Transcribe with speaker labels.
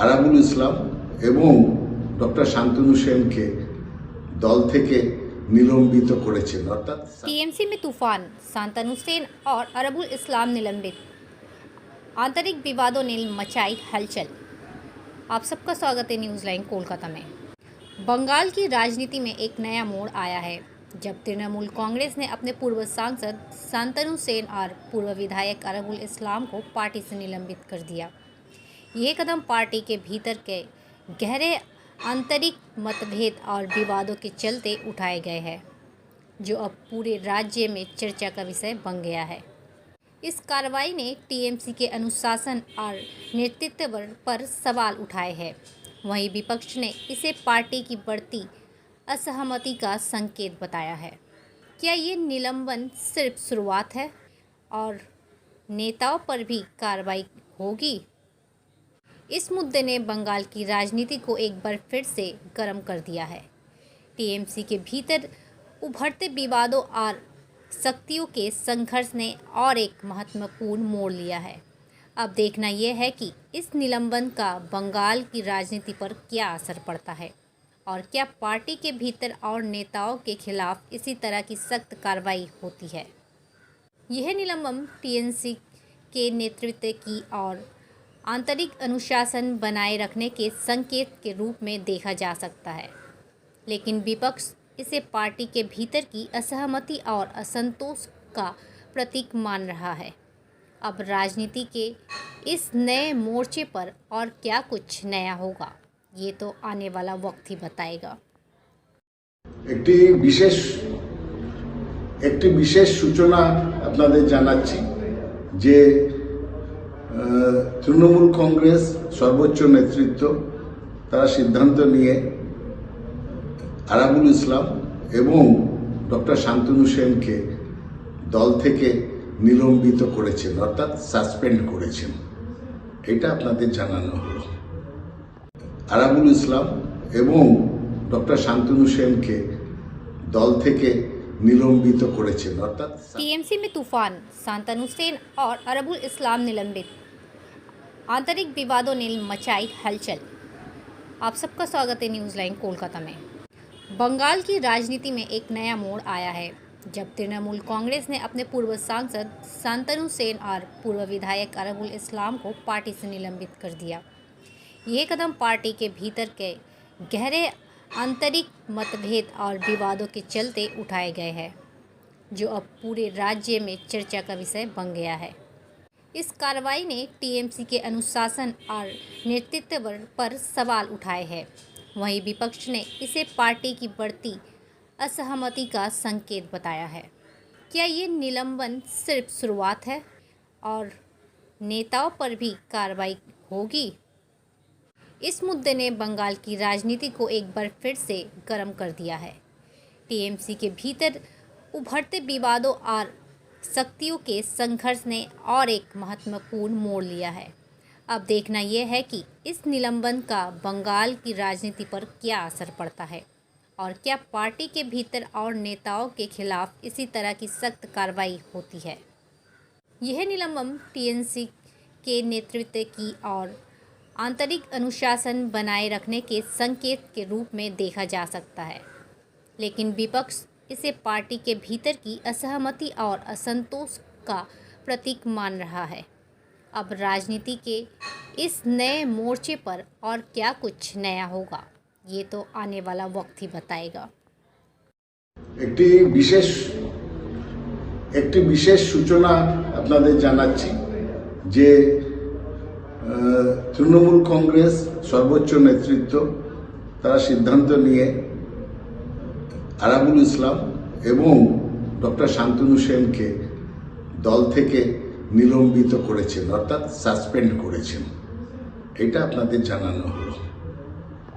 Speaker 1: আরাবুল ইসলাম এবং ডক্টর শান্তনু সেনকে দল থেকে নিলম্বিত করেছেন। অর্থাৎ
Speaker 2: टीएमसी में तूफान, शांतनु सेन और अरबुल इस्लाम निलंबित। आंतरिक विवादों ने मचाई हलचल। आप सबका स्वागत है न्यूज़ लाइन कोलकाता में। बंगाल की राजनीति में एक नया मोड़ आया है जब तृणमूल कांग्रेस ने अपने पूर्व सांसद शांतनु सेन और पूर्व विधायक अरबुल इस्लाम को पार्टी से निलंबित कर दिया। ये कदम पार्टी के भीतर के गहरे आंतरिक मतभेद और विवादों के चलते उठाए गए हैं, जो अब पूरे राज्य में चर्चा का विषय बन गया है। इस कार्रवाई ने टीएमसी के अनुशासन और नेतृत्व पर सवाल उठाए हैं। वहीं विपक्ष ने इसे पार्टी की बढ़ती असहमति का संकेत बताया है। क्या ये निलंबन सिर्फ शुरुआत है और नेताओं पर भी कार्रवाई होगी? इस मुद्दे ने बंगाल की राजनीति को एक बार फिर से गर्म कर दिया है। टीएमसी के भीतर उभरते विवादों और शक्तियों के संघर्ष ने और एक महत्वपूर्ण मोड़ लिया है। अब देखना यह है कि इस निलंबन का बंगाल की राजनीति पर क्या असर पड़ता है और क्या पार्टी के भीतर और नेताओं के खिलाफ इसी तरह की सख्त कार्रवाई होती है। यह निलंबन टीएमसी के नेतृत्व की और आंतरिक अनुशासन बनाए रखने के संकेत के रूप में देखा जा सकता है, लेकिन विपक्ष इसे पार्टी के भीतर की असहमति और असंतोष का प्रतीक मान रहा है। अब राजनीति के इस नए मोर्चे पर और क्या कुछ नया होगा, ये तो आने वाला वक्त ही बताएगा।
Speaker 1: একটি বিশেষ সূচনা আপনাদের জানাচ্ছি যে তৃণমূল কংগ্রেস সর্বোচ্চ নেতৃত্ব তারা সিদ্ধান্ত নিয়ে আরাবুল ইসলাম এবং ডক্টর শান্তনু সেনকে দল থেকে নিলম্বিত করেছেন, অর্থাৎ সাসপেন্ড করেছেন। এটা আপনাদের জানানো হলো। আরাবুল ইসলাম এবং ডক্টর শান্তনু সেনকে দল থেকে নিলম্বিত করেছেন। অর্থাৎ
Speaker 2: टीएमसी में तूफान, शांतनु सेन और अरबुल इस्लाम निलंबित। आंतरिक विवादों ने मचाई हलचल। आप सबका स्वागत है न्यूज़ लाइन कोलकाता में। बंगाल की राजनीति में एक नया मोड़ आया है जब तृणमूल कांग्रेस ने अपने पूर्व सांसद शांतनु सेन और पूर्व विधायक अरबुल इस्लाम को पार्टी से निलंबित कर दिया। ये कदम पार्टी के भीतर के गहरे आंतरिक मतभेद और विवादों के चलते उठाए गए हैं, जो अब पूरे राज्य में चर्चा का विषय बन गया है। इस कार्रवाई ने टीएमसी के अनुशासन और नेतृत्व पर सवाल उठाए हैं। वहीं विपक्ष ने इसे पार्टी की बढ़ती असहमति का संकेत बताया है। क्या ये निलंबन सिर्फ शुरुआत है और नेताओं पर भी कार्रवाई होगी? इस मुद्दे ने बंगाल की राजनीति को एक बार फिर से गर्म कर दिया है। टीएमसी के भीतर उभरते विवादों और शक्तियों के संघर्ष ने और एक महत्वपूर्ण मोड़ लिया है। अब देखना यह है कि इस निलंबन का बंगाल की राजनीति पर क्या असर पड़ता है और क्या पार्टी के भीतर और नेताओं के खिलाफ इसी तरह की सख्त कार्रवाई होती है। यह निलंबन टीएमसी के नेतृत्व की और आंतरिक अनुशासन बनाए रखने के संकेत के रूप में देखा जा सकता है, लेकिन विपक्ष इसे पार्टी के भीतर की असहमति और असंतोष का प्रतीक मान रहा है। अब राजनीति के इस नए मोर्चे पर और क्या कुछ नया होगा, ये तो आने वाला वक्त ही बताएगा।
Speaker 1: একটি বিশেষ সূচনা আপনাদের জানাচ্ছি যে তৃণমূল কংগ্রেস সর্বোচ্চ নেতৃত্ব তারা সিদ্ধান্ত নিয়ে আরাবুল ইসলাম এবং ডক্টর শান্তনু সেনকে দল থেকে নিলম্বিত করেছেন, অর্থাৎ সাসপেন্ড করেছেন। এটা আপনাদের জানানো হলো।